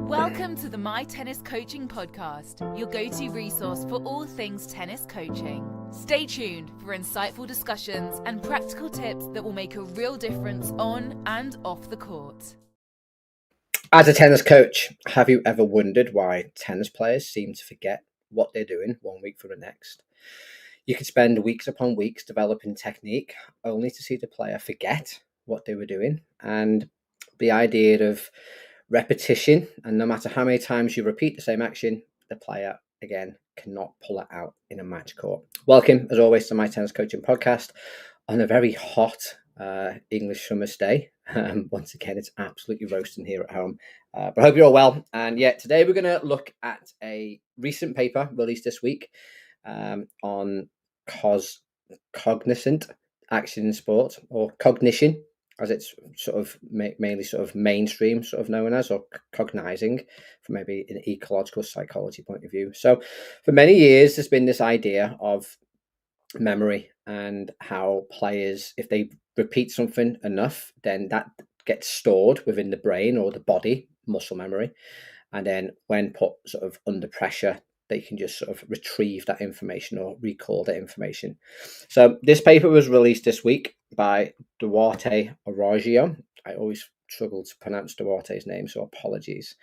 Welcome to the My Tennis Coaching Podcast, your go-to resource for all things tennis coaching. Stay tuned for insightful discussions and practical tips that will make a real difference on and off the court. As a tennis coach, have you ever wondered why tennis players seem to forget what they're doing one week from the next? You could spend weeks upon weeks developing technique only to see the player forget what they were doing. And the idea of repetition, and no matter how many times you repeat the same action, the player again cannot pull it out in a match court. Welcome, as always, to My Tennis Coaching Podcast on a very hot English summer's day. Once again, it's absolutely roasting here at home, but I hope you're all well. And today we're going to look at a recent paper released this week on Cognizant action in sport, or cognition, as it's sort of mainly sort of mainstream sort of known as, or cognizing from maybe an ecological psychology point of view. So for many years, there's been this idea of memory and how players, if they repeat something enough, then that gets stored within the brain or the body, muscle memory. And then when put sort of under pressure, they can just sort of retrieve that information or recall that information. So this paper was released this week by Duarte Araújo. I always struggle to pronounce Duarte's name, so apologies.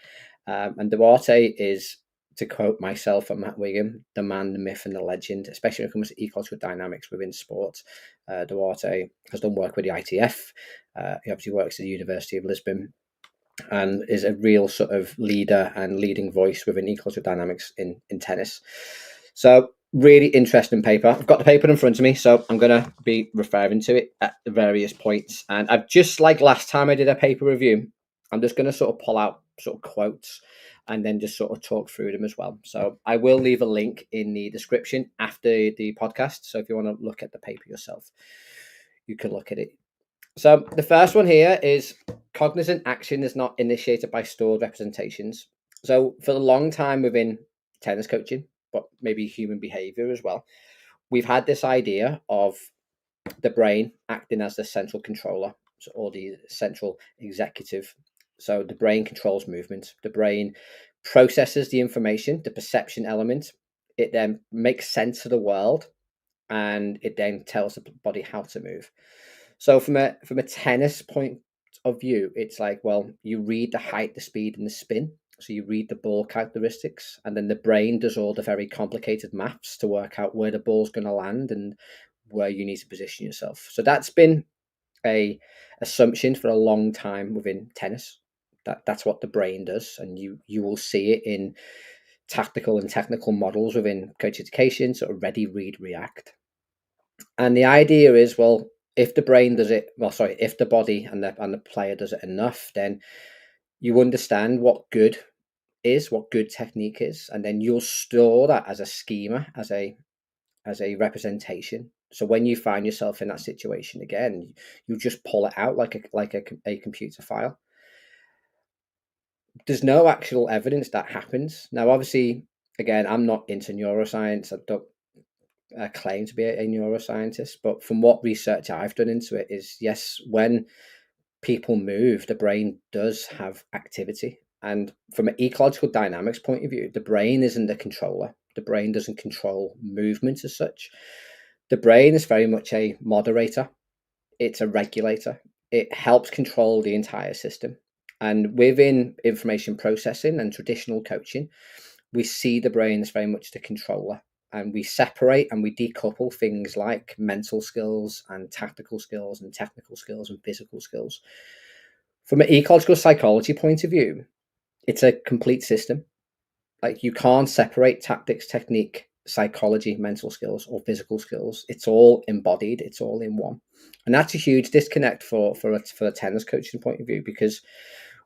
And Duarte is, to quote myself and Matt Wiggum, the man, the myth, and the legend, especially when it comes to ecological dynamics within sport. Duarte has done work with the ITF. He obviously works at the University of Lisbon, and is a real sort of leader and leading voice within ecological dynamics in tennis. So really interesting paper. I've got the paper in front of me, so I'm going to be referring to it at the various points. And I've just, like last time I did a paper review, I'm just going to sort of pull out sort of quotes and then just sort of talk through them as well. So I will leave a link in the description after the podcast. So if you want to look at the paper yourself, you can look at it. So the first one here is cognizant action is not initiated by stored representations. So for a long time within tennis coaching, but maybe human behavior as well, we've had this idea of the brain acting as the central controller, or the central executive. So the brain controls movement. The brain processes the information, the perception element. It then makes sense of the world, and it then tells the body how to move. So from a tennis point of view, it's like, well, you read the height, the speed, and the spin. So you read the ball characteristics, and then the brain does all the very complicated maths to work out where the ball's going to land and where you need to position yourself. So that's been a assumption for a long time within tennis. That's what the brain does, and you will see it in tactical and technical models within coach education, sort of ready, read, react. And the idea is, well, if the brain does it, if the body and the player does it enough, then you understand what good is, what good technique is, and then you'll store that as a schema, as a representation. So when you find yourself in that situation again, you just pull it out like a computer file. There's no actual evidence that happens. Now, obviously, again, I'm not into neuroscience. I don't claim to be a neuroscientist, but from what research I've done into it is, yes, when people move, the brain does have activity. And from an ecological dynamics point of view, the brain isn't the controller. The brain doesn't control movement as such. The brain is very much a moderator. It's a regulator. It helps control the entire system. And within information processing and traditional coaching, we see the brain as very much the controller. And we separate and we decouple things like mental skills and tactical skills and technical skills and physical skills. From an ecological psychology point of view, it's a complete system. Like, you can't separate tactics, technique, psychology, mental skills, or physical skills. It's all embodied. It's all in one. And that's a huge disconnect for a tennis coaching point of view, because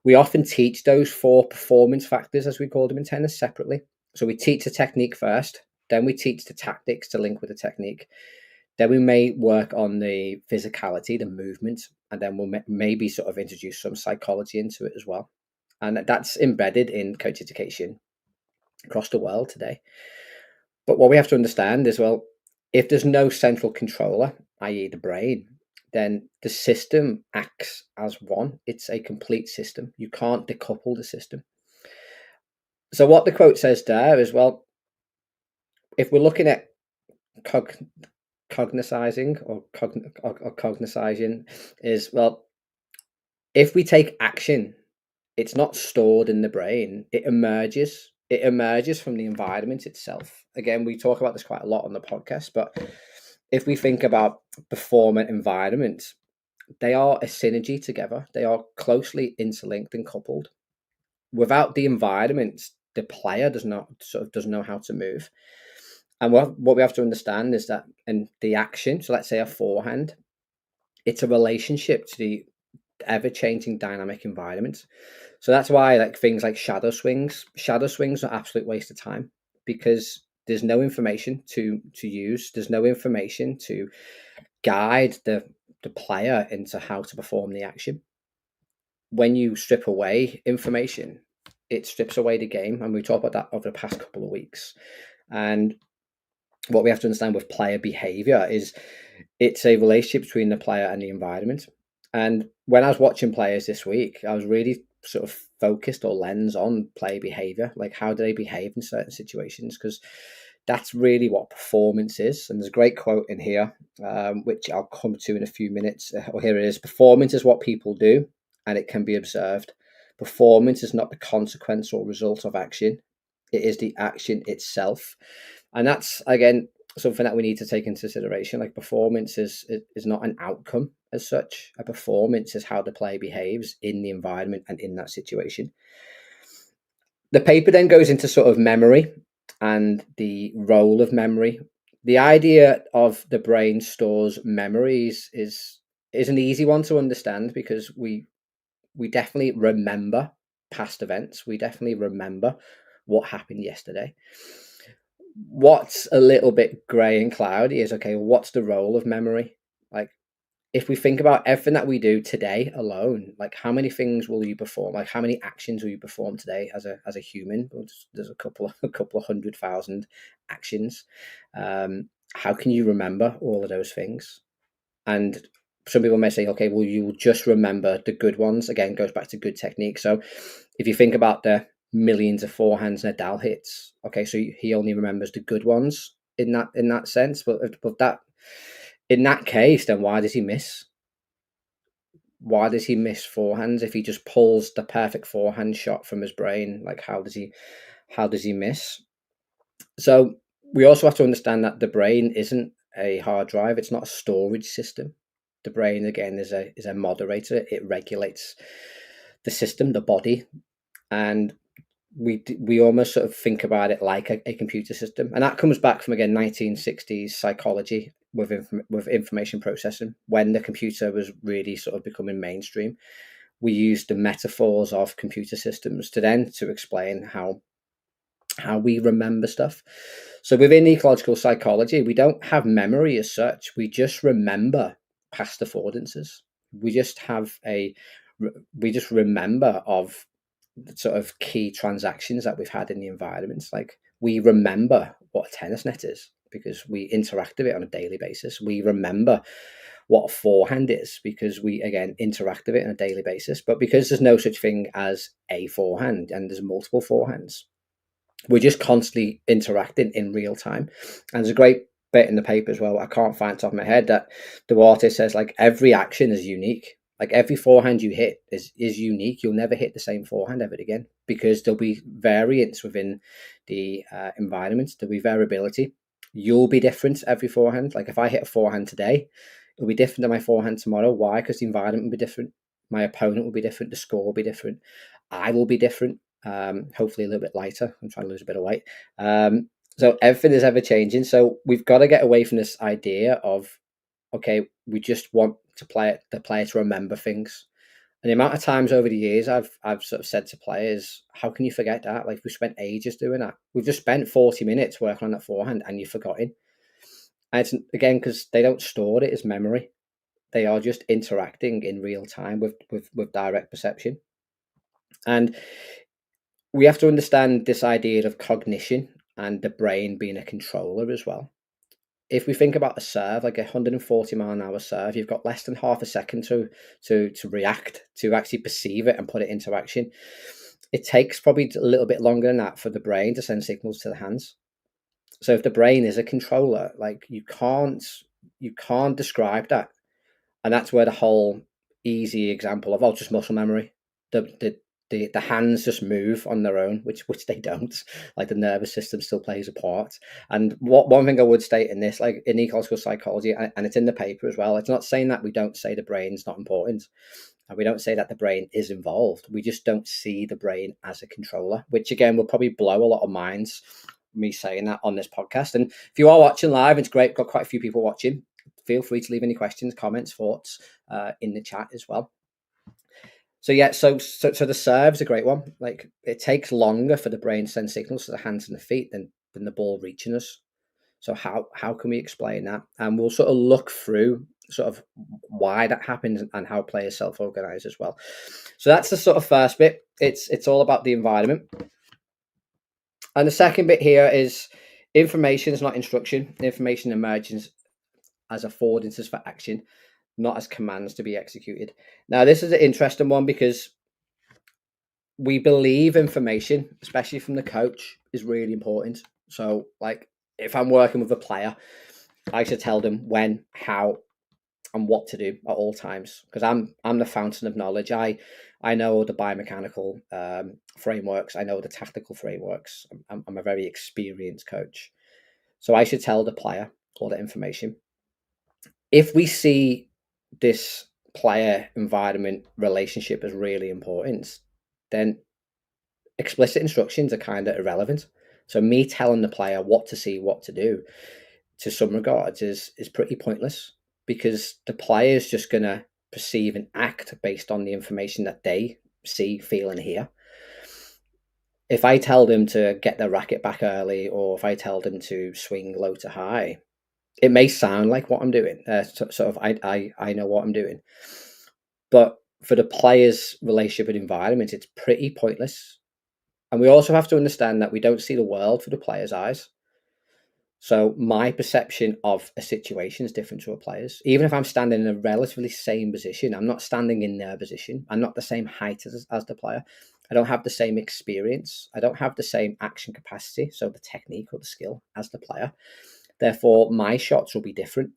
we often teach those 4 performance factors, as we call them in tennis, separately. So we teach the technique first, then we teach the tactics to link with the technique. Then we may work on the physicality, the movement, and then we'll maybe sort of introduce some psychology into it as well. And that's embedded in coach education across the world today. But what we have to understand is, well, if there's no central controller, i.e. the brain, then the system acts as one. It's a complete system. You can't decouple the system. So what the quote says there is, well, if we're looking at cognizing or cognizing is, well, if we take action, it's not stored in the brain. It emerges. It emerges from the environment itself. Again, we talk about this quite a lot on the podcast, but if we think about performance environments, they are a synergy together. They are closely interlinked and coupled. Without the environment, the player doesn't know how to move. And what we have to understand is that in the action, so let's say a forehand, it's a relationship to the ever-changing dynamic environment. So that's why like things like shadow swings are an absolute waste of time, because there's no information to use. There's no information to guide the player into how to perform the action. When you strip away information, it strips away the game. And we talked about that over the past couple of weeks. And what we have to understand with player behavior is it's a relationship between the player and the environment. And when I was watching players this week, I was really sort of focused or lens on player behavior, like how do they behave in certain situations, because that's really what performance is. And there's a great quote in here, which I'll come to in a few minutes. Here it is: performance is what people do, and it can be observed. Performance is not the consequence or result of action. It is the action itself. And that's, again, something that we need to take into consideration. Like, performance is not an outcome as such. A performance is how the player behaves in the environment and in that situation. The paper then goes into sort of memory and the role of memory. The idea of the brain stores memories is an easy one to understand, because we definitely remember past events. We definitely remember what happened yesterday. What's a little bit grey and cloudy is, okay, what's the role of memory? Like, if we think about everything that we do today alone, like, how many things will you perform? Like, how many actions will you perform today as a human? There's a couple of 100,000 actions. How can you remember all of those things? And some people may say, okay, well, you will just remember the good ones. Again, goes back to good technique. So if you think about the millions of forehands Nadal hits, okay, so he only remembers the good ones in that sense. But that, in that case, then why does he miss? Why does he miss forehands if he just pulls the perfect forehand shot from his brain? Like, how does he miss? So we also have to understand that the brain isn't a hard drive. It's not a storage system. The brain, again, is a moderator. It regulates the system, the body, and we almost sort of think about it like a computer system. And that comes back from, again, 1960s psychology with information processing, when the computer was really sort of becoming mainstream. We used the metaphors of computer systems to explain how we remember stuff. So within ecological psychology, we don't have memory as such. We just remember past affordances. We just remember of sort of key transactions that we've had in the environments. Like, we remember what a tennis net is because we interact with it on a daily basis. We remember what a forehand is because we, again, interact with it on a daily basis. But because there's no such thing as a forehand and there's multiple forehands, we're just constantly interacting in real time. And there's a great bit in the paper as well, I can't find it off my head, that Duarte says, like, every action is unique. Like, every forehand you hit is unique. You'll never hit the same forehand ever again, because there'll be variance within the environment. There'll be variability. You'll be different every forehand. Like, if I hit a forehand today, it'll be different than my forehand tomorrow. Why? Because the environment will be different. My opponent will be different. The score will be different. I will be different. Hopefully a little bit lighter. I'm trying to lose a bit of weight. So everything is ever changing. So we've got to get away from this idea of, okay, we just want the player to remember things. And the amount of times over the years I've sort of said to players, how can you forget that? Like, we spent ages doing that. We've just spent 40 minutes working on that forehand and you've forgotten. And it's, again, because they don't store it as memory. They are just interacting in real time with direct perception. And we have to understand this idea of cognition and the brain being a controller as well. If we think about a serve, like a 140-mile-an-hour serve, you've got less than half a second to react, to actually perceive it and put it into action. it takes probably a little bit longer than that for the brain to send signals to the hands. So if the brain is a controller, like you can't describe that. And that's where the whole easy example of, just muscle memory. The hands just move on their own, which they don't. Like the nervous system still plays a part. And one thing I would state in this, like in ecological psychology, and it's in the paper as well, it's not saying that we don't say the brain's not important. And we don't say that the brain is involved. We just don't see the brain as a controller, which again will probably blow a lot of minds, me saying that on this podcast. And if you are watching live, it's great. Got quite a few people watching. Feel free to leave any questions, comments, thoughts in the chat as well. So yeah, so the serve's a great one. Like it takes longer for the brain to send signals to the hands and the feet than the ball reaching us. So how can we explain that? And we'll sort of look through sort of why that happens and how players self-organize as well. So that's the sort of first bit. It's all about the environment. And the second bit here is information is not instruction. Information emerges as affordances for action, not as commands to be executed. Now, this is an interesting one because we believe information, especially from the coach, is really important. So, like, if I'm working with a player, I should tell them when, how, and what to do at all times because I'm the fountain of knowledge. I know the biomechanical frameworks. I know the tactical frameworks. I'm a very experienced coach, so I should tell the player all the information. If we see this player environment relationship as really important, then explicit instructions are kind of irrelevant. So me telling the player what to see, what to do, to some regards, is pretty pointless because the player is just going to perceive and act based on the information that they see, feel, and hear. If I tell them to get their racket back early, or if I tell them to swing low to high, it may sound like what I'm doing. I know what I'm doing. But for the player's relationship and environment, it's pretty pointless. And we also have to understand that we don't see the world through the player's eyes. So my perception of a situation is different to a player's. Even if I'm standing in a relatively same position, I'm not standing in their position. I'm not the same height as the player. I don't have the same experience. I don't have the same action capacity, so the technique or the skill, as the player. Therefore, my shots will be different.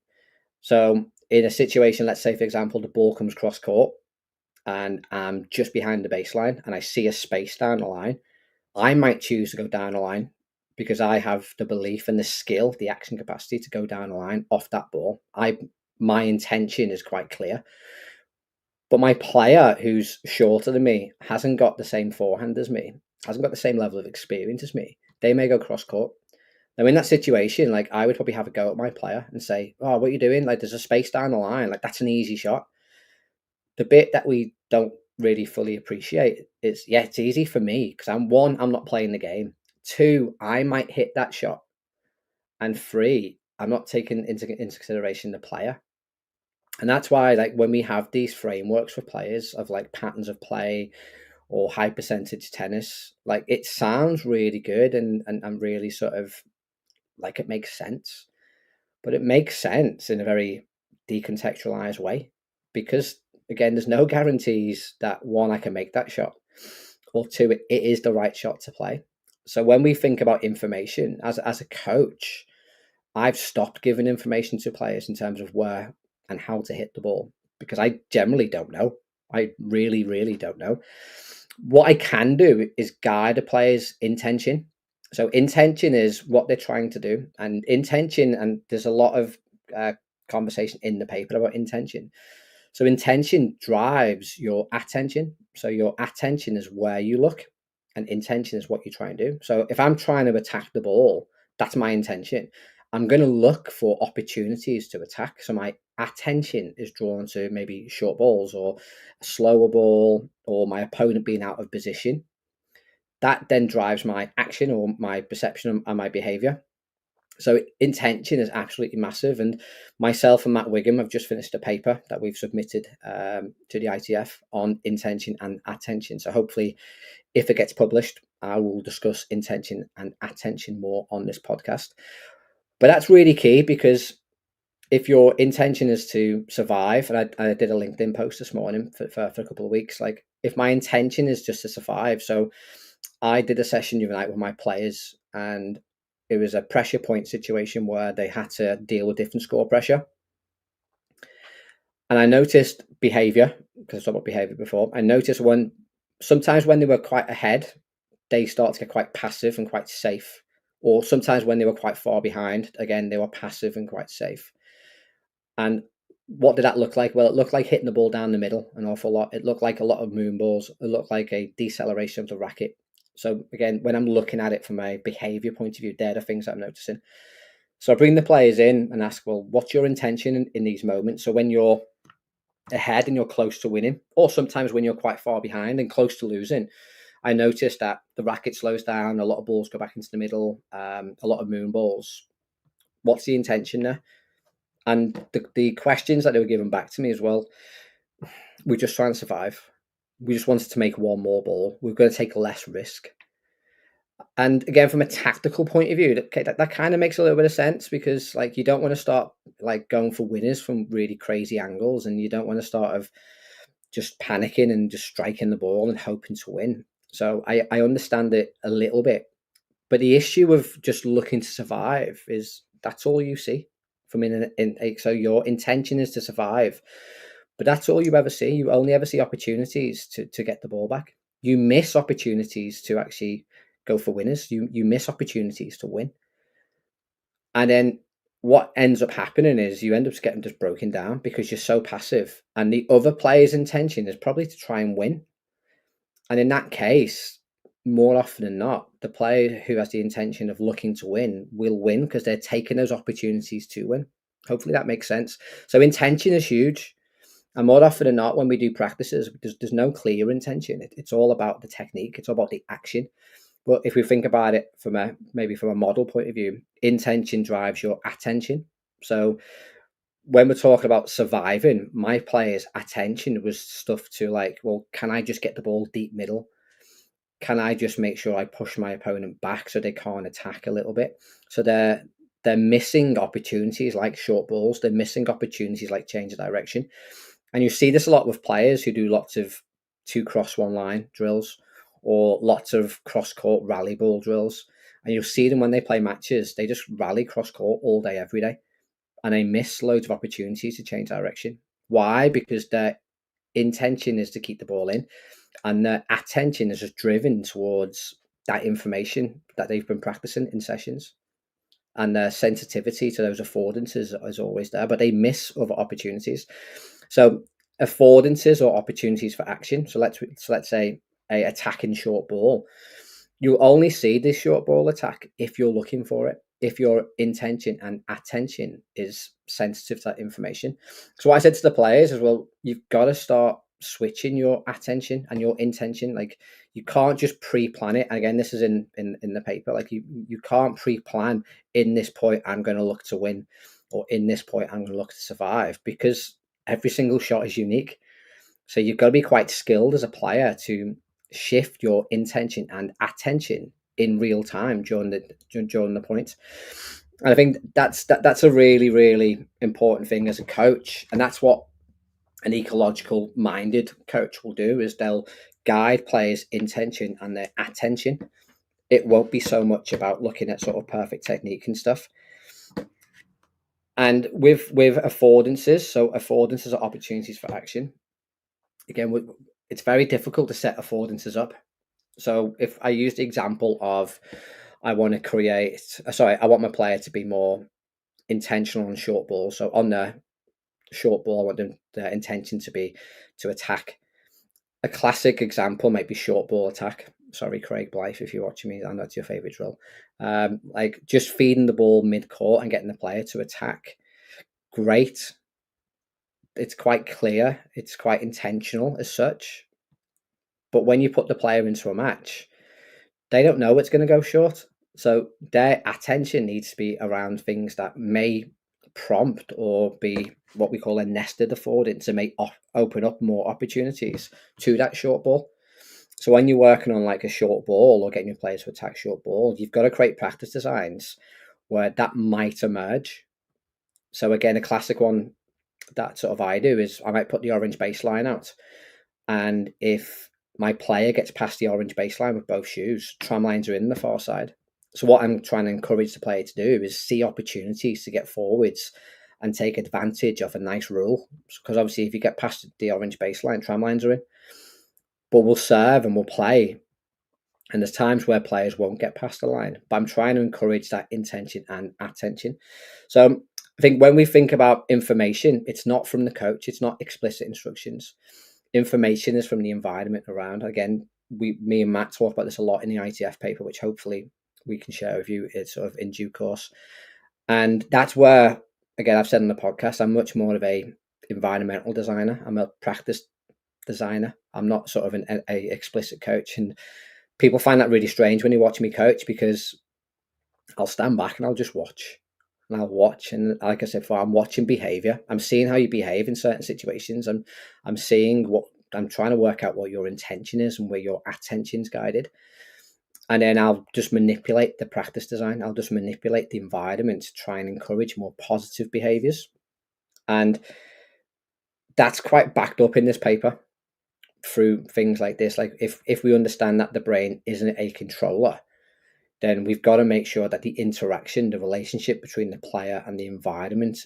So in a situation, let's say, for example, the ball comes cross court and I'm just behind the baseline and I see a space down the line, I might choose to go down the line because I have the belief and the skill, the action capacity to go down the line off that ball. My intention is quite clear. But my player who's shorter than me hasn't got the same forehand as me, hasn't got the same level of experience as me. They may go cross court. Now, in that situation, like I would probably have a go at my player and say, "Oh, what are you doing? Like, there's a space down the line. Like, that's an easy shot." The bit that we don't really fully appreciate is, yeah, it's easy for me because I'm not playing the game. 2, I might hit that shot, and 3, I'm not taking into consideration the player. And that's why, like, when we have these frameworks for players of like patterns of play or high percentage tennis, like it sounds really good and really sort of like it makes sense, but it makes sense in a very decontextualized way because again, there's no guarantees that 1, I can make that shot, or 2, it is the right shot to play. So when we think about information as a coach, I've stopped giving information to players in terms of where and how to hit the ball because I generally don't know. I really, really don't know. What I can do is guide a player's intention. So intention is what they're trying to do, and intention, and there's a lot of conversation in the paper about intention. So intention drives your attention. So your attention is where you look, and intention is what you try and do. So if I'm trying to attack the ball, that's my intention. I'm going to look for opportunities to attack. So my attention is drawn to maybe short balls or a slower ball or my opponent being out of position. That then drives my action or my perception and my behavior. So intention is absolutely massive. And myself and Matt Wiggum have just finished a paper that we've submitted to the ITF on intention and attention. So hopefully, if it gets published, I will discuss intention and attention more on this podcast. But that's really key because if your intention is to survive, and I did a LinkedIn post this morning for a couple of weeks, like if my intention is just to survive. So I did a session the other night with my players, and it was a pressure point situation where they had to deal with different score pressure. And I noticed behavior, because I talked about behavior before. I noticed sometimes when they were quite ahead, they start to get quite passive and quite safe. Or sometimes when they were quite far behind, again, they were passive and quite safe. And what did that look like? Well, it looked like hitting the ball down the middle an awful lot. It looked like a lot of moon balls. It looked like a deceleration of the racket. So again, when I'm looking at it from a behavior point of view, they're the things I'm noticing. So I bring the players in and ask, well, what's your intention in these moments? So when you're ahead and you're close to winning, or sometimes when you're quite far behind and close to losing, I noticed that the racket slows down, a lot of balls go back into the middle, a lot of moon balls. What's the intention there? And the questions that they were given back to me as well, we're just trying to survive. We just wanted to make one more ball. We're going to take less risk. And again, from a tactical point of view, that kind of makes a little bit of sense, because like you don't want to start like going for winners from really crazy angles, and you don't want to start of just panicking and just striking the ball and hoping to win. So I understand it a little bit, but the issue of just looking to survive is that's all you see from so your intention is to survive, but that's all you ever see. You only ever see opportunities to get the ball back. You miss opportunities to actually go for winners. You miss opportunities to win. And then what ends up happening is you end up getting just broken down because you're so passive, and the other player's intention is probably to try and win. And in that case, more often than not, the player who has the intention of looking to win will win because they're taking those opportunities to win. Hopefully that makes sense. So intention is huge. And more often than not, when we do practices, there's no clear intention. It's all about the technique. It's all about the action. But if we think about it from a model point of view, intention drives your attention. So when we're talking about surviving, my players' attention was stuff to like, well, can I just get the ball deep middle? Can I just make sure I push my opponent back so they can't attack a little bit? So they're missing opportunities like short balls. They're missing opportunities like change of direction. And you see this a lot with players who do lots of 2 cross 1 line drills or lots of cross court rally ball drills. And you'll see them when they play matches, they just rally cross court all day, every day. And they miss loads of opportunities to change direction. Why? Because their intention is to keep the ball in, and their attention is just driven towards that information that they've been practicing in sessions. And their sensitivity to those affordances is always there, but they miss other opportunities. So affordances or opportunities for action. So let's say a attacking short ball. You only see this short ball attack if you're looking for it, if your intention and attention is sensitive to that information. So what I said to the players is, well, you've got to start switching your attention and your intention. Like you can't just pre-plan it. Again, this is in the paper. Like you can't pre-plan in this point I'm going to look to win, or in this point I'm going to look to survive, because every single shot is unique. So you've got to be quite skilled as a player to shift your intention and attention in real time during the point. And I think that's a really, really important thing as a coach. And that's what an ecological minded coach will do, is they'll guide players' intention and their attention. It won't be so much about looking at sort of perfect technique and stuff. And with affordances, so affordances are opportunities for action. Again, it's very difficult to set affordances up. So if I use the example of I want my player to be more intentional on short balls. So on the short ball, I want their intention to be to attack. A classic example might be short ball attack. Sorry, Craig Blythe, if you're watching me, and that's your favorite drill. Like just feeding the ball mid-court and getting the player to attack. Great. It's quite clear. It's quite intentional as such. But when you put the player into a match, they don't know it's going to go short. So their attention needs to be around things that may prompt or be what we call a nested affordance, and may open up more opportunities to that short ball. So when you're working on like a short ball or getting your players to attack short ball, you've got to create practice designs where that might emerge. So again, a classic one that sort of I do is I might put the orange baseline out. And if my player gets past the orange baseline with both shoes, tram lines are in the far side. So what I'm trying to encourage the player to do is see opportunities to get forwards and take advantage of a nice rule. Because obviously if you get past the orange baseline, tram lines are in. But we'll serve and we'll play. And there's times where players won't get past the line. But I'm trying to encourage that intention and attention. So I think when we think about information, it's not from the coach. It's not explicit instructions. Information is from the environment around. Again, me and Matt talk about this a lot in the ITF paper, which hopefully we can share with you. It's sort of in due course. And that's where, again, I've said on the podcast, I'm much more of a environmental designer. I'm a practice designer. I'm not sort of a explicit coach. And people find that really strange when you watch me coach, because I'll stand back and I'll just watch. And I'll watch, and like I said before, I'm watching behavior. I'm seeing how you behave in certain situations. I'm seeing what I'm trying to work out what your intention is and where your attention's guided. And then I'll just manipulate the practice design. I'll just manipulate the environment to try and encourage more positive behaviors. And that's quite backed up in this paper through things like this. Like if we understand that the brain isn't a controller, then we've got to make sure that the interaction, the relationship between the player and the environment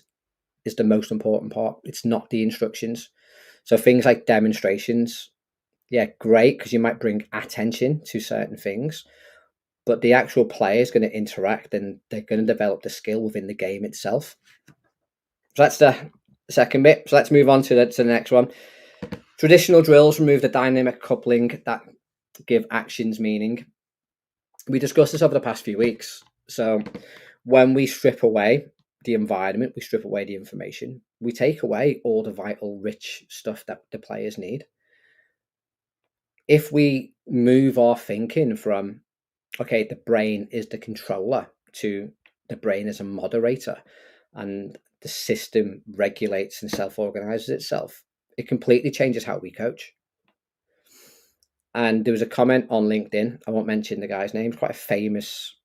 is the most important part. It's not the instructions. So things like demonstrations, yeah, great, because you might bring attention to certain things, but the actual player is going to interact and they're going to develop the skill within the game itself. So that's the second bit. So let's move on to the next one. Traditional drills remove the dynamic coupling that give actions meaning. We discussed this over the past few weeks. So when we strip away the environment, we strip away the information, we take away all the vital, rich stuff that the players need. If we move our thinking from, okay, the brain is the controller, to the brain is a moderator and the system regulates and self-organizes itself, it completely changes how we coach. And there was a comment on LinkedIn, I won't mention the guy's name, quite a famous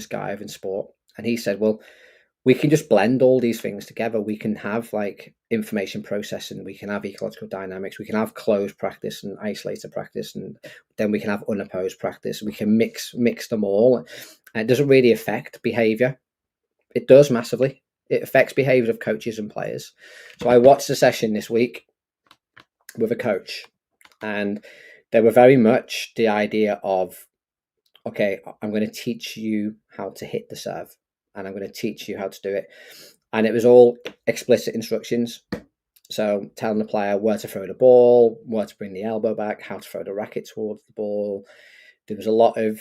guy in sport. And he said, well, we can just blend all these things together. We can have like information processing, we can have ecological dynamics, we can have closed practice and isolated practice, and then we can have unopposed practice. We can mix them all. And it doesn't really affect behavior. It does massively. It affects behavior of coaches and players. So I watched a session this week with a coach, and they were very much the idea of, okay, I'm going to teach you how to hit the serve, and I'm going to teach you how to do it. And it was all explicit instructions. So telling the player where to throw the ball, where to bring the elbow back, how to throw the racket towards the ball. There was a lot of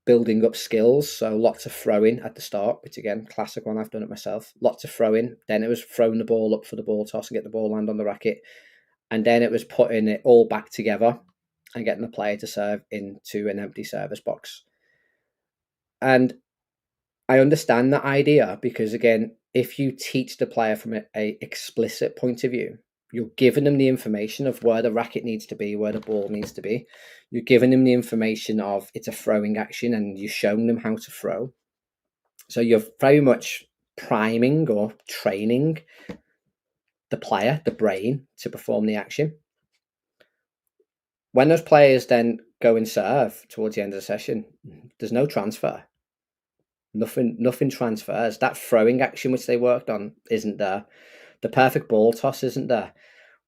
building up skills. So lots of throwing at the start, which again, classic one, I've done it myself. Lots of throwing. Then it was throwing the ball up for the ball toss and get the ball land on the racket. And then it was putting it all back together and getting the player to serve into an empty service box. And I understand that idea, because again, if you teach the player from a explicit point of view, you're giving them the information of where the racket needs to be, where the ball needs to be. You're giving them the information of it's a throwing action, and you're showing them how to throw. So you're very much priming or training the player, the brain, to perform the action. When those players then go and serve towards the end of the session, there's no transfer. Nothing transfers. That throwing action which they worked on isn't there. The perfect ball toss isn't there.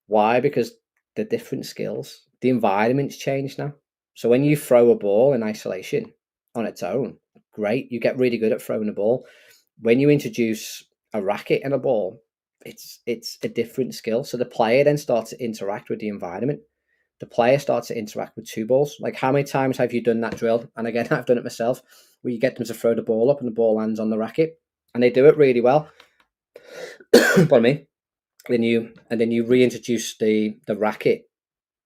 Why? Because the different skills. The environment's changed now. So when you throw a ball in isolation on its own, great, you get really good at throwing a ball. When you introduce a racket and a ball, it's a different skill. So the player then starts to interact with the environment. The player starts to interact with two balls. Like, how many times have you done that drill? And again, I've done it myself, where you get them to throw the ball up and the ball lands on the racket, and they do it really well. Pardon me. Then you reintroduce the racket,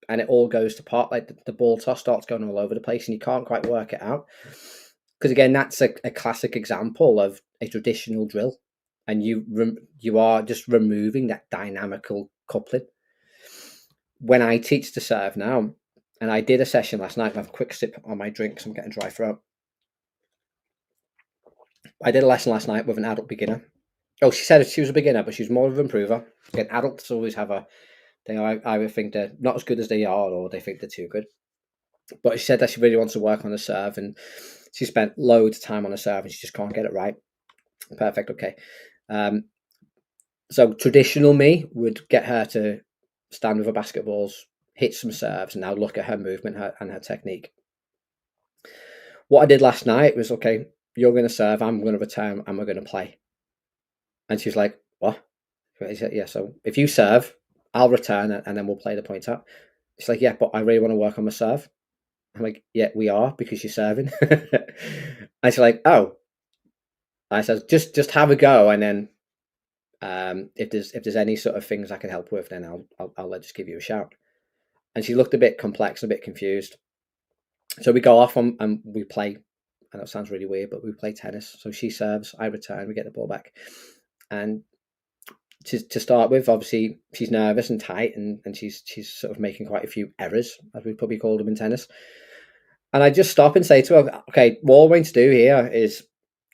and it all goes to pot. Like the ball toss starts going all over the place, and you can't quite work it out. Because again, that's a classic example of a traditional drill, and you are just removing that dynamical coupling. When I teach to serve now, and I did a session last night, I have a quick sip on my drink because I'm getting dry throat. I did a lesson last night with an adult beginner. Oh, she said she was a beginner, but she's more of an improver. Again, adults always have a They either think they're not as good as they are, or they think they're too good. But she said that she really wants to work on the serve, and she spent loads of time on the serve, and she just can't get it right. Perfect. Okay. So traditional me would get her to stand with her basketballs, hit some serves, and now look at her movement and her technique. What I did last night was, okay, you're going to serve, I'm going to return, and we're going to play. And she's like, what? I said, yeah, so if you serve, I'll return, and then we'll play the point up. She's like, yeah, but I really want to work on my serve. I'm like, yeah, we are, because you're serving. And she's like, oh. I said, just have a go, and then if there's any sort of things I can help with, then I'll just give you a shout. And she looked a bit complex, a bit confused. So we go off and we play. I know it sounds really weird, but we play tennis. So she serves, I return, we get the ball back. And to start with, obviously she's nervous and tight, and she's sort of making quite a few errors, as we probably call them in tennis. And I just stop and say to her, okay, what we're going to do here is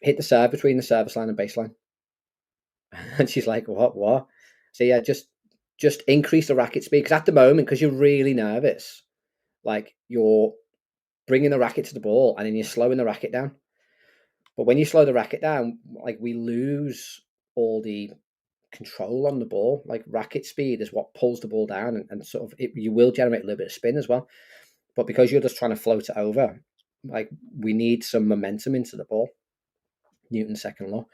hit the serve between the service line and baseline. And she's like, what? So yeah, just increase the racket speed, because at the moment, because you're really nervous, like you're bringing the racket to the ball and then you're slowing the racket down. But when you slow the racket down, like we lose all the control on the ball. Like racket speed is what pulls the ball down, and sort of you will generate a little bit of spin as well. But because you're just trying to float it over, like we need some momentum into the ball. Newton's second law.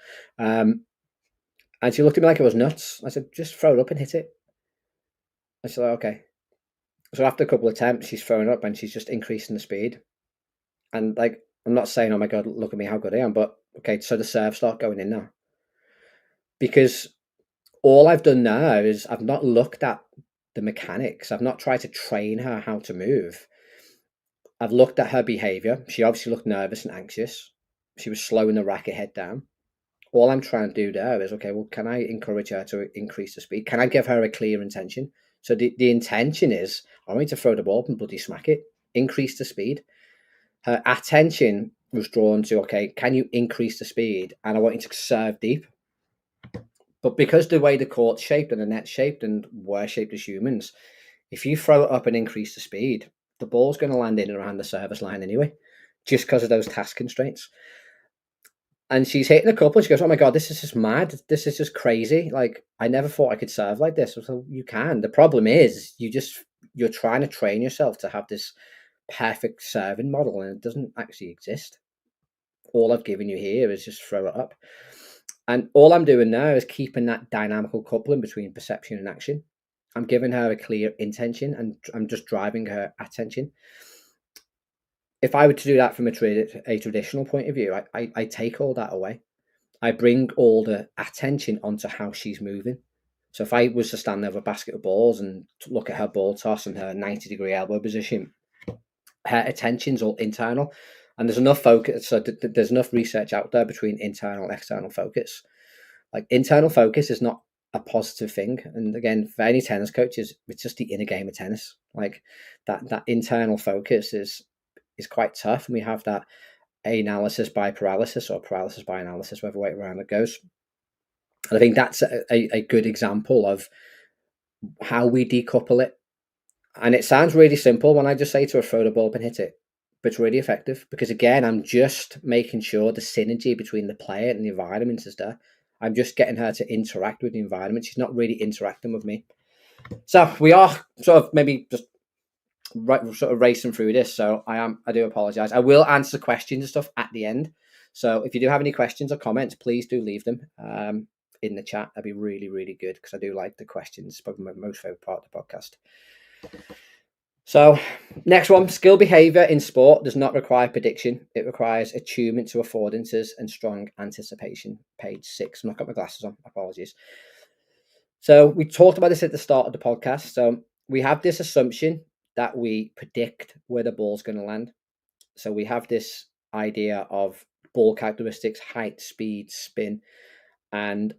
And she looked at me like I was nuts. I said, just throw it up and hit it. I said, okay. So after a couple of attempts, she's thrown up and she's just increasing the speed. And like, I'm not saying, oh my God, look at me, how good I am. But okay, so the serve start going in now. Because all I've done now is I've not looked at the mechanics. I've not tried to train her how to move. I've looked at her behavior. She obviously looked nervous and anxious. She was slowing the racket head down. All I'm trying to do there is, okay, well, can I encourage her to increase the speed? Can I give her a clear intention? So the intention is, I want you to throw the ball and bloody smack it, increase the speed. Her attention was drawn to, okay, can you increase the speed? And I want you to serve deep. But because the way the court's shaped and the net's shaped and we're shaped as humans, if you throw it up and increase the speed, the ball's going to land in and around the service line anyway, just because of those task constraints. And she's hitting a couple. She goes, oh my God, this is just mad. This is just crazy. Like, I never thought I could serve like this. So you can. The problem is you're trying to train yourself to have this perfect serving model, and it doesn't actually exist. All I've given you here is just throw it up. And all I'm doing now is keeping that dynamical coupling between perception and action. I'm giving her a clear intention, and I'm just driving her attention. If I were to do that from a traditional point of view, I take all that away. I bring all the attention onto how she's moving. So if I was to stand there with a basket of balls and look at her ball toss and her 90-degree elbow position, her attention's all internal. And there's enough focus. So there's enough research out there between internal and external focus. Like internal focus is not a positive thing. And again, for any tennis coaches, it's just the inner game of tennis. Like that internal focus is quite tough. And we have that analysis by paralysis, or paralysis by analysis, whatever way around it goes. And I think that's a good example of how we decouple it. And it sounds really simple when I just say to her, throw the ball up and hit it. But it's really effective, because again, I'm just making sure the synergy between the player and the environment is there. I'm just getting her to interact with the environment. She's not really interacting with me. So we are sort of maybe just sort of racing through this. So I do apologize. I will answer questions and stuff at the end. So if you do have any questions or comments, please do leave them in the chat. That'd be really, really good, because I do like the questions. It's probably my most favorite part of the podcast. So next one, skill behavior in sport does not require prediction. It requires attunement to affordances and strong anticipation. Page 6. I've not got my glasses on. Apologies. So we talked about this at the start of the podcast. So we have this assumption that we predict where the ball's going to land. So we have this idea of ball characteristics, height, speed, spin. And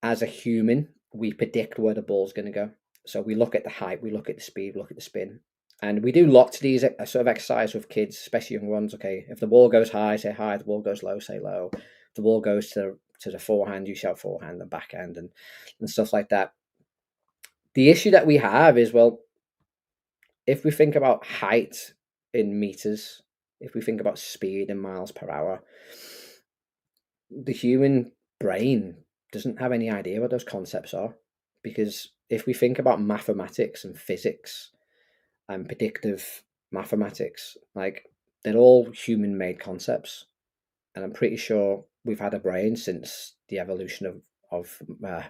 as a human, we predict where the ball's going to go. So we look at the height, we look at the speed, we look at the spin. And we do lots of these sort of exercise with kids, especially young ones. Okay, if the ball goes high, say high. If the ball goes low, say low. If the ball goes to the forehand, you shout forehand and backhand and stuff like that. the issue that we have is, well, if we think about height in meters, if we think about speed in miles per hour, the human brain doesn't have any idea what those concepts are. Because if we think about mathematics and physics and predictive mathematics, like, they're all human-made concepts. And I'm pretty sure we've had a brain since the evolution of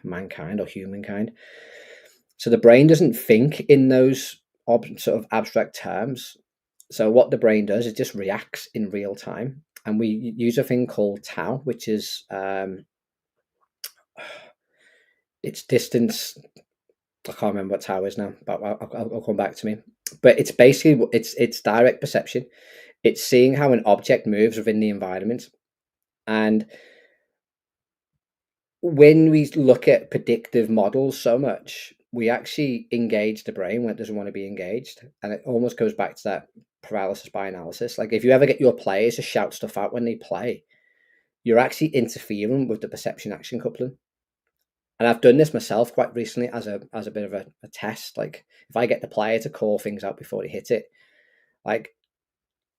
mankind or humankind. So the brain doesn't think in those sort of abstract terms. So what the brain does, it just reacts in real time. And we use a thing called tau, which is it's distance. I can't remember what tau is now, but I'll come back to me. But it's basically, it's direct perception. It's seeing how an object moves within the environment. And when we look at predictive models so much, we actually engage the brain when it doesn't want to be engaged. And it almost goes back to that paralysis by analysis. Like, if you ever get your players to shout stuff out when they play, you're actually interfering with the perception action coupling. And I've done this myself quite recently as a bit of a test. Like, if I get the player to call things out before they hit it, like,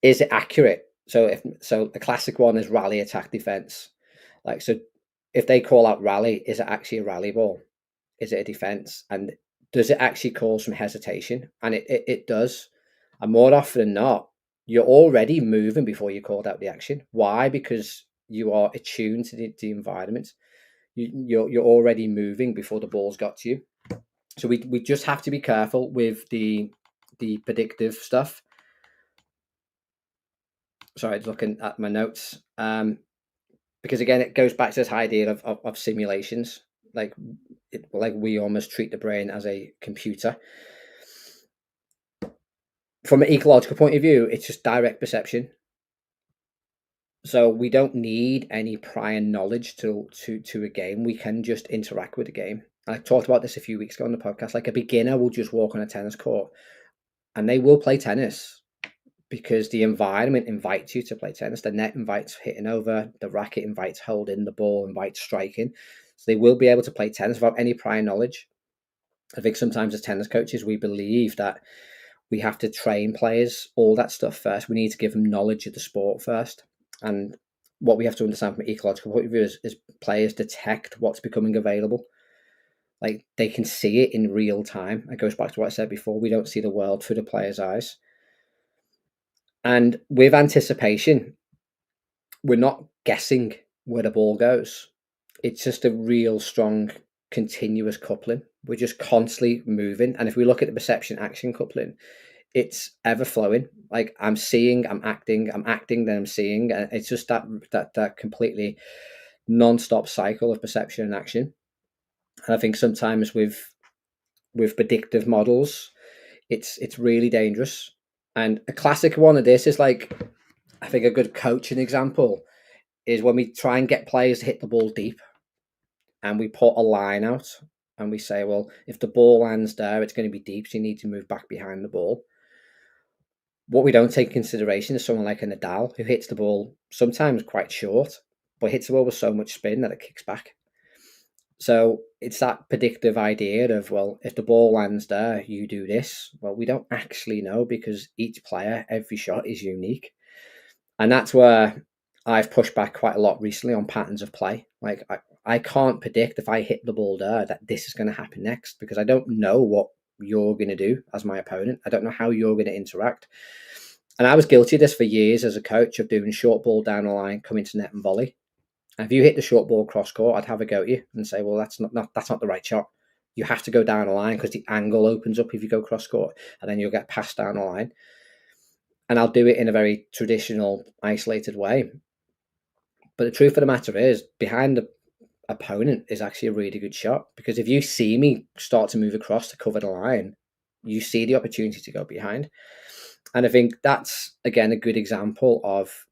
is it accurate? So the classic one is rally, attack, defense. Like, so if they call out rally, is it actually a rally ball? Is it a defense? And does it actually cause some hesitation? And it does. And more often than not, you're already moving before you called out the action. Why? Because you are attuned to the environment. You're already moving before the ball's got to you. So we just have to be careful with the predictive stuff. Sorry, looking at my notes. Because again, it goes back to this idea of simulations. Like we almost treat the brain as a computer. From an ecological point of view, it's just direct perception. So we don't need any prior knowledge to a game. We can just interact with the game. I talked about this a few weeks ago on the podcast. Like, a beginner will just walk on a tennis court and they will play tennis because the environment invites you to play tennis. The net invites hitting over, the racket invites holding, the ball invites striking. So they will be able to play tennis without any prior knowledge. I think sometimes as tennis coaches, we believe that we have to train players, all that stuff first. We need to give them knowledge of the sport first. And what we have to understand from an ecological point of view is players detect what's becoming available. Like, they can see it in real time. It goes back to what I said before. We don't see the world through the player's eyes. And with anticipation, we're not guessing where the ball goes. It's just a real strong, continuous coupling. We're just constantly moving. And if we look at the perception action coupling, it's ever flowing. Like, I'm seeing, I'm acting, then I'm seeing. And it's just that completely non-stop cycle of perception and action. And I think sometimes with predictive models, it's really dangerous. And a classic one of this is, like, I think a good coaching example is when we try and get players to hit the ball deep and we put a line out and we say, well, if the ball lands there, it's going to be deep, so you need to move back behind the ball. What we don't take into consideration is someone like a Nadal, who hits the ball sometimes quite short, but hits the ball with so much spin that it kicks back. So it's that predictive idea of, well, if the ball lands there, you do this. Well, we don't actually know, because each player, every shot is unique. And that's where I've pushed back quite a lot recently on patterns of play. Like, I can't predict if I hit the ball there that this is going to happen next, because I don't know what you're going to do as my opponent. I don't know how you're going to interact. And I was guilty of this for years as a coach, of doing short ball down the line, coming to net and volley. And if you hit the short ball cross court, I'd have a go at you and say, well, that's not the right shot. You have to go down the line, because the angle opens up if you go cross court, and then you'll get passed down the line. And I'll do it in a very traditional, isolated way. But the truth of the matter is, behind the opponent is actually a really good shot, because if you see me start to move across to cover the line, you see the opportunity to go behind. And I think that's, again, a good example of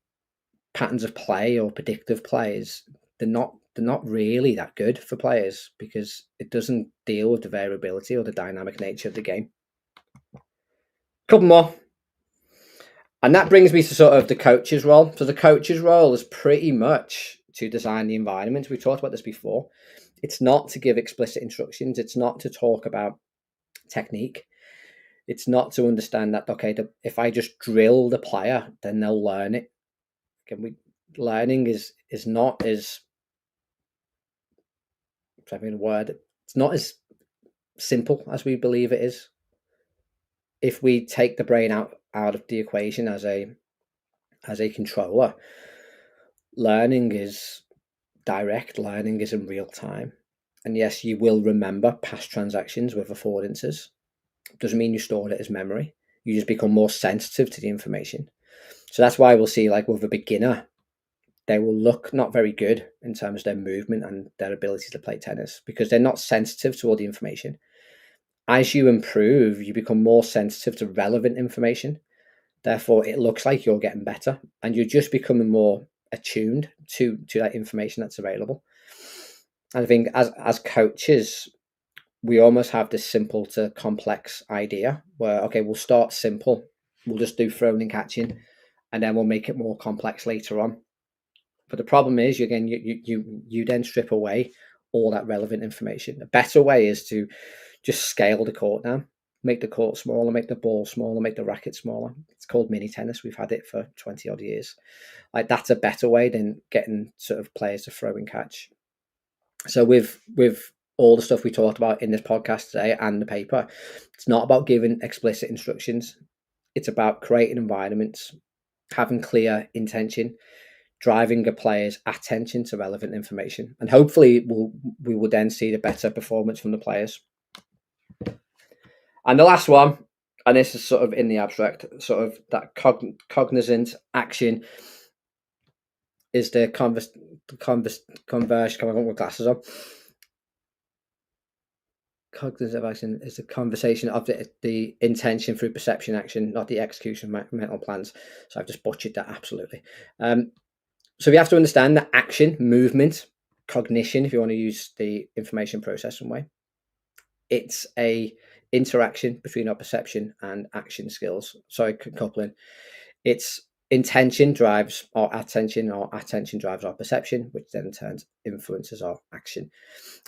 patterns of play or predictive plays. They're not really that good for players, because it doesn't deal with the variability or the dynamic nature of the game. Couple more. And that brings me to sort of the coach's role. So the coach's role is pretty much to design the environment. We've talked about this before. It's not to give explicit instructions. It's not to talk about technique. It's not to understand that, okay, if I just drill the player, then they'll learn it. Learning is not as, it's not as simple as we believe it is. If we take the brain out of the equation as a controller, learning is direct, learning is in real time. And yes, you will remember past transactions with affordances. Doesn't mean you stored it as memory. You just become more sensitive to the information. So that's why we'll see, like with a beginner, they will look not very good in terms of their movement and their ability to play tennis because they're not sensitive to all the information. As you improve, you become more sensitive to relevant information. Therefore, it looks like you're getting better and you're just becoming more attuned to that information that's available. And I think as coaches, we almost have this simple to complex idea where, okay, we'll start simple. We'll just do throwing and catching, and then we'll make it more complex later on. But the problem is, again, you then strip away all that relevant information. A better way is to just scale the court down, make the court smaller, make the ball smaller, make the racket smaller. It's called mini tennis. We've had it for 20 odd years. Like, that's a better way than getting sort of players to throw and catch. So with all the stuff we talked about in this podcast today and the paper, it's not about giving explicit instructions. It's about creating environments, having clear intention, driving a player's attention to relevant information. And hopefully we will then see the better performance from the players. And the last one, and this is sort of in the abstract, sort of that cognizant action is the conversion. Come on, with glasses on. Cognitive action is the conversation of the intention through perception action, not the execution of mental plans. So I've just butchered that absolutely. So we have to understand that action, movement, cognition, if you want to use the information processing way, it's a interaction between our perception and action skills. Sorry, coupling. It's intention drives our attention drives our perception, which then in turn influences our action.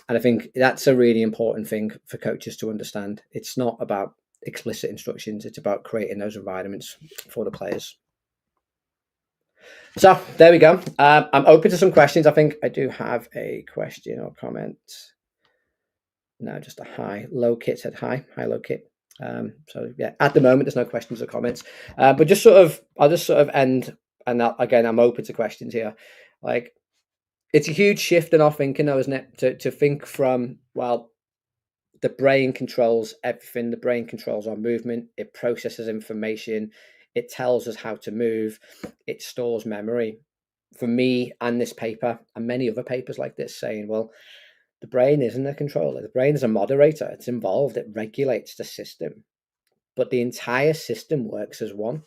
And I think that's a really important thing for coaches to understand. It's not about explicit instructions. It's about creating those environments for the players. So there we go. I'm open to some questions. I think I do have a question or comment. No, just a hi. Low Kit said hi. Hi, Low Kit. So yeah, at the moment there's no questions or comments. But I'll just sort of end. And again, I'm open to questions here. Like, it's a huge shift in our thinking, though, isn't it? To think from, well, the brain controls everything. The brain controls our movement. It processes information. It tells us how to move. It stores memory. For me and this paper and many other papers like this saying, well, the brain isn't a controller. The brain is a moderator. It's involved. It regulates the system. But the entire system works as one.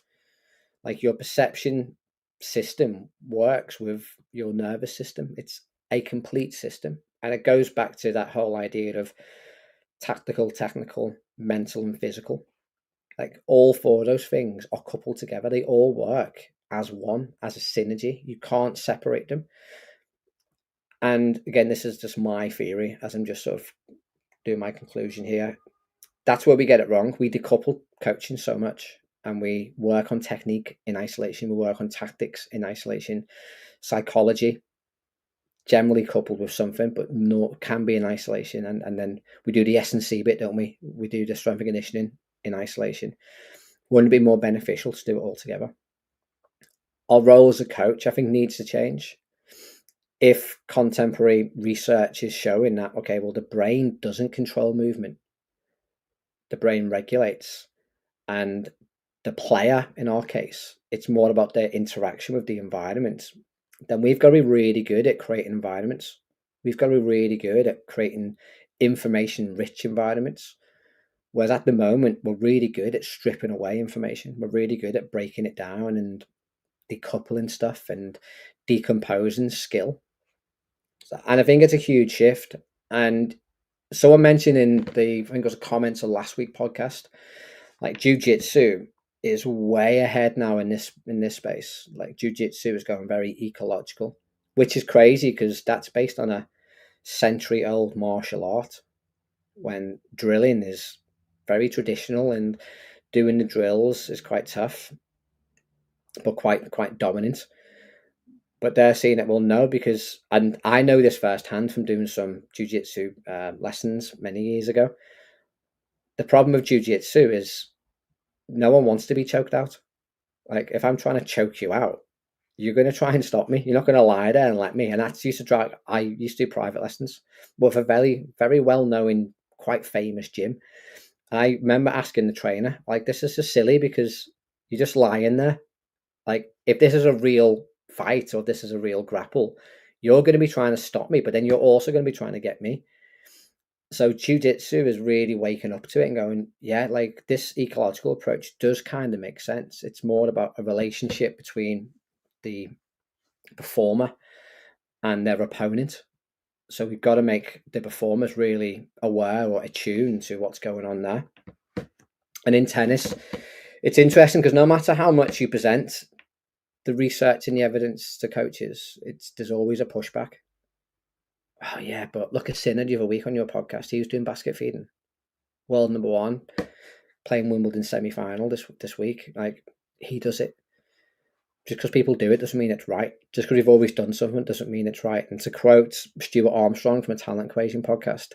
Like, your perception system works with your nervous system. It's a complete system. And it goes back to that whole idea of tactical, technical, mental, and physical. Like, all four of those things are coupled together. They all work as one, as a synergy. You can't separate them. And again, this is just my theory as I'm just sort of doing my conclusion here. That's where we get it wrong. We decouple coaching so much, and we work on technique in isolation. We work on tactics in isolation. Psychology, generally coupled with something, but can be in isolation. And then we do the S&C bit, don't we? We do the strength and conditioning in isolation. Wouldn't it be more beneficial to do it all together? Our role as a coach, I think, needs to change. If contemporary research is showing that, okay, well, the brain doesn't control movement, the brain regulates, and the player, in our case, it's more about their interaction with the environment, then we've got to be really good at creating environments. We've got to be really good at creating information-rich environments. Whereas at the moment, we're really good at stripping away information. We're really good at breaking it down and decoupling stuff and decomposing skill. And I think it's a huge shift. And someone mentioned in I think it was a comment on last week's podcast, like, jiu-jitsu is way ahead now in this space. Like, jiu-jitsu is going very ecological, which is crazy because that's based on a century-old martial art, when drilling is very traditional, and doing the drills is quite tough, but quite dominant. But they're seeing it, well, no, because, and I know this firsthand from doing some jiu-jitsu lessons many years ago. The problem with jiu-jitsu is no one wants to be choked out. Like, if I'm trying to choke you out, you're going to try and stop me. You're not going to lie there and let me. And that's used to drive. I used to do private lessons with a very, very well-known, quite famous gym. I remember asking the trainer, like, this is just silly because you're just lying there. Like, if this is a real fight or this is a real grapple, you're going to be trying to stop me, but then you're also going to be trying to get me. So jiu-jitsu is really waking up to it and going, yeah, like, this ecological approach does kind of make sense. It's more about a relationship between the performer and their opponent. So we've got to make the performers really aware or attuned to what's going on there. And in tennis, it's interesting because no matter how much you present the research and the evidence to coaches, there's always a pushback. Oh yeah, but look at Sinner the other week on your podcast. He was doing basket feeding, world number 1, playing Wimbledon semi-final this week. Like, he does it. Just because people do it doesn't mean it's right. Just because we've always done something doesn't mean it's right. And to quote Stuart Armstrong from a Talent Equation podcast,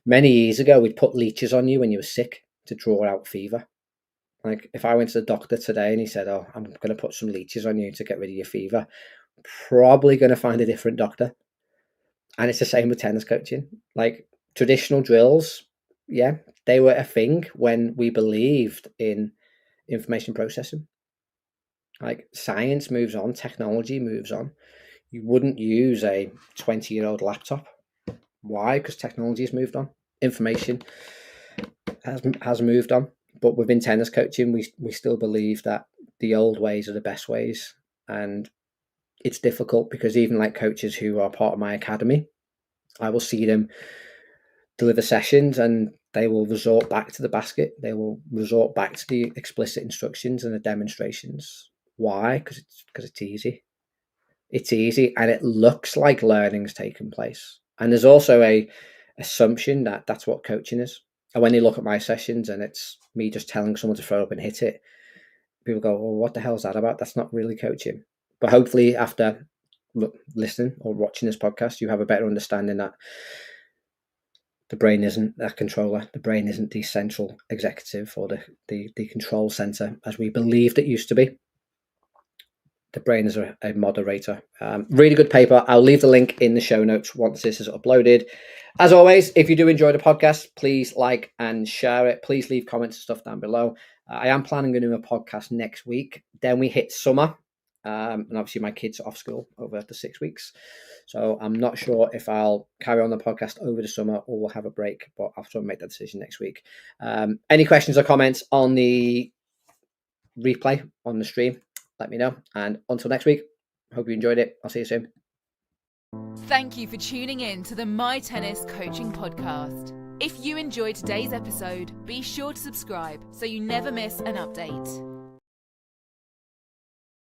many years ago, we'd put leeches on you when you were sick to draw out fever. Like, if I went to the doctor today and he said, oh, I'm going to put some leeches on you to get rid of your fever, probably going to find a different doctor. And it's the same with tennis coaching. Like, traditional drills, yeah, they were a thing when we believed in information processing. Like, science moves on, technology moves on. You wouldn't use a 20-year-old laptop. Why? Because technology has moved on. Information has moved on. But within tennis coaching, we still believe that the old ways are the best ways. And it's difficult because even like coaches who are part of my academy, I will see them deliver sessions and they will resort back to the basket. They will resort back to the explicit instructions and the demonstrations. Why? Because it's easy. It's easy and it looks like learning's taken place. And there's also a assumption that that's what coaching is. And when they look at my sessions and it's me just telling someone to throw up and hit it, people go, well, what the hell is that about? That's not really coaching. But hopefully after listening or watching this podcast, you have a better understanding that the brain isn't a controller. The brain isn't the central executive or the control center as we believed it used to be. The brain is a moderator. Really good paper. I'll leave the link in the show notes once this is uploaded. As always, if you do enjoy the podcast, please like and share it. Please leave comments and stuff down below. I am planning on doing a podcast next week. Then we hit summer. And obviously my kids are off school over the 6 weeks. So I'm not sure if I'll carry on the podcast over the summer or we'll have a break, but I'll try and make that decision next week. Any questions or comments on the replay on the stream, let me know. And until next week, hope you enjoyed it. I'll see you soon. Thank you for tuning in to the My Tennis Coaching Podcast. If you enjoyed today's episode, be sure to subscribe so you never miss an update.